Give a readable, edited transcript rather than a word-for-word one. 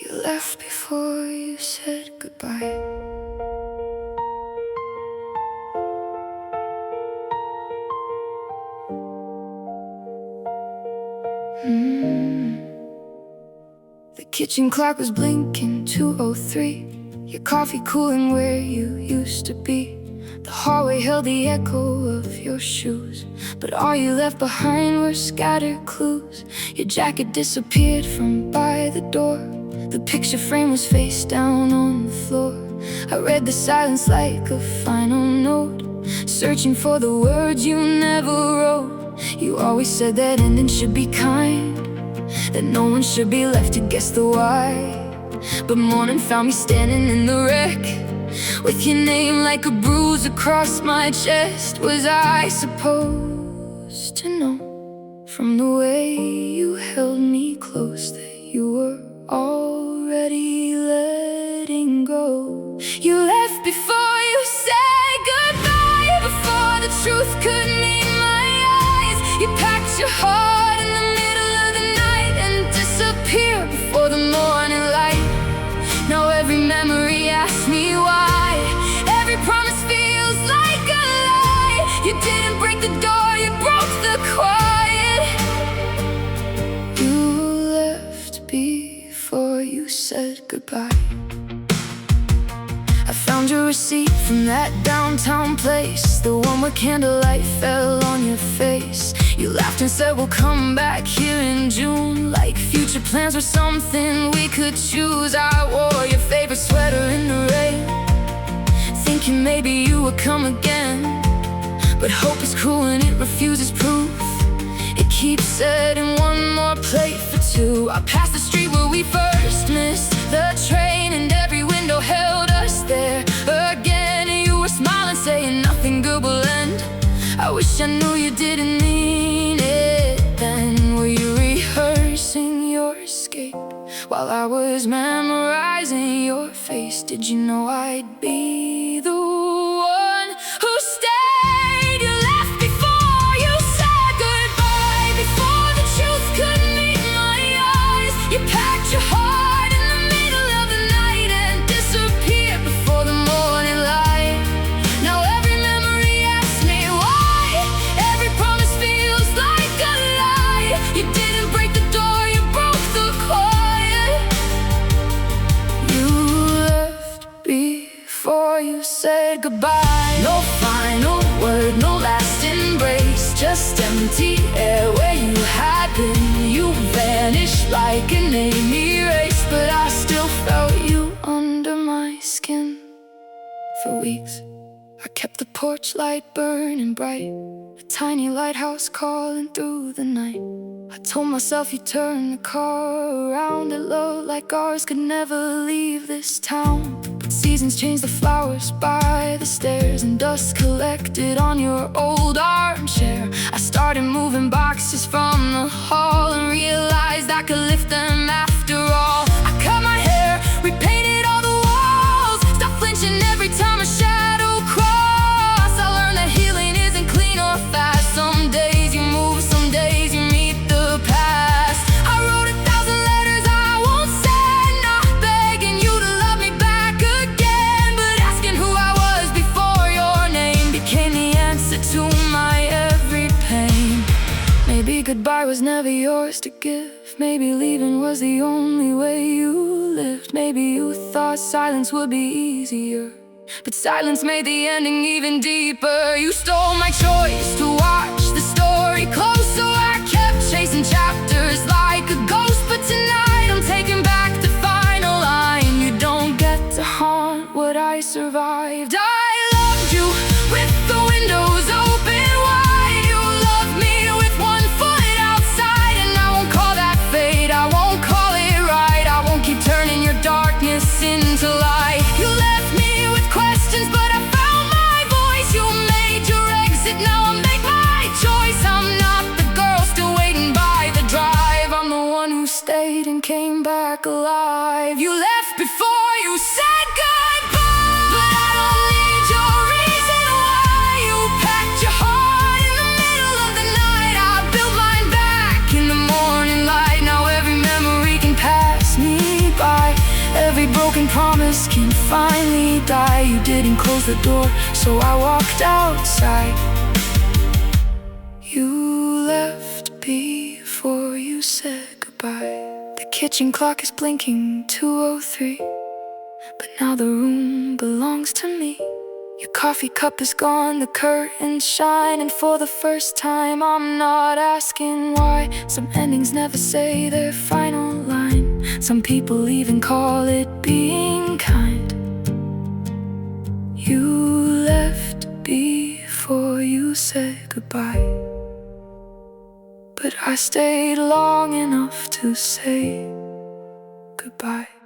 You left before you said goodbye. The kitchen clock was blinking 2:03. Your coffee cooling where you used to be. The hallway held the echo of your shoes, but all you left behind were scattered clues. Your jacket disappeared from by the door. The picture frame was face down on the floor. I read the silence like a final note, searching for the words you never wrote. You always said that endings should be kind, that no one should be left to guess the why. But morning found me standing in the wreck, with your name like a bruise across my chest. Was I supposed to know from the way you held me close that you were already letting go? You left before you said goodbye, before the truth could meet my eyes. You packed your heart in the middle of the night and disappeared before the morning light. Now every memory asks me why. Every promise feels like a lie. You didn't break the door, you broke the quiet. You left before you said goodbye. I found your receipt from that downtown place, the one where candlelight fell on your face. You laughed and said we'll come back here in June, like future plans were something we could choose. I wore your favorite sweater in the rain, thinking maybe you would come again. But hope is cruel and it refuses proof. It keeps setting one more plate for two. I passed the street where we first missed the train, and every window held us there again. And you were smiling, saying nothing good will end. I wish I knew you didn't mean it then. Were you rehearsing your escape while I was memorizing your face? Did you know I'd be the one who stayed? You left before you said goodbye, before the truth could meet my eyes. You packed your heart in the middle of the night and disappeared before the morning light. Now every memory asks me why. Every promise feels like a lie. You didn't break the door, you broke the quiet. You left before you said goodbye. No final word, no last embrace, just empty air where you had been. You vanished like a name erased, but I still felt you under my skin. For weeks I kept the porch light burning bright, a tiny lighthouse calling through the night. I told myself you'd turn the car around, that love like ours could never leave this town. But seasons changed the flowers by the stairs, and dust collected on your old armchair. I started moving boxes from the hall and realized I could lift them after all. I cut my hair, repainted all the walls, stopped flinching every time a shadow crossed. I learned that healing isn't clean or fast. Some days you move, some days you meet the past. I wrote 1,000 letters I won't send, not begging you to love me back again, but asking who I was before your name became the answer to my every pain. Maybe goodbye was never yours to give. Maybe leaving was the only way you lived. Maybe you thought silence would be easier, but silence made the ending even deeper. You stole my choice to watch the story close, so I kept chasing chapters like a ghost. But tonight I'm taking back the final line. You don't get to haunt what I survived. I loved you with the windows open wide. You loved me with one foot outside, and I won't call that fate, I won't call it right. I won't keep turning your darkness into light. You left me with questions, but I found my voice. You made your exit, now I make my choice. I'm not the girl still waiting by the drive. I'm the one who stayed and came back alive. You left before you said goodbye, but I don't need your reason why. You packed your heart in the middle of the night. I built mine back in the morning light. Now every memory can pass me by. me die. You didn't close the door, so I walked outside. You left before you said goodbye. The kitchen clock is blinking 2:03, but now the room belongs to me. Your coffee cup is gone, the curtains shine, and for the first time I'm not asking why. Some endings never say their final line. Some people even call it being kind. You left before you said goodbye, but I stayed long enough to say goodbye.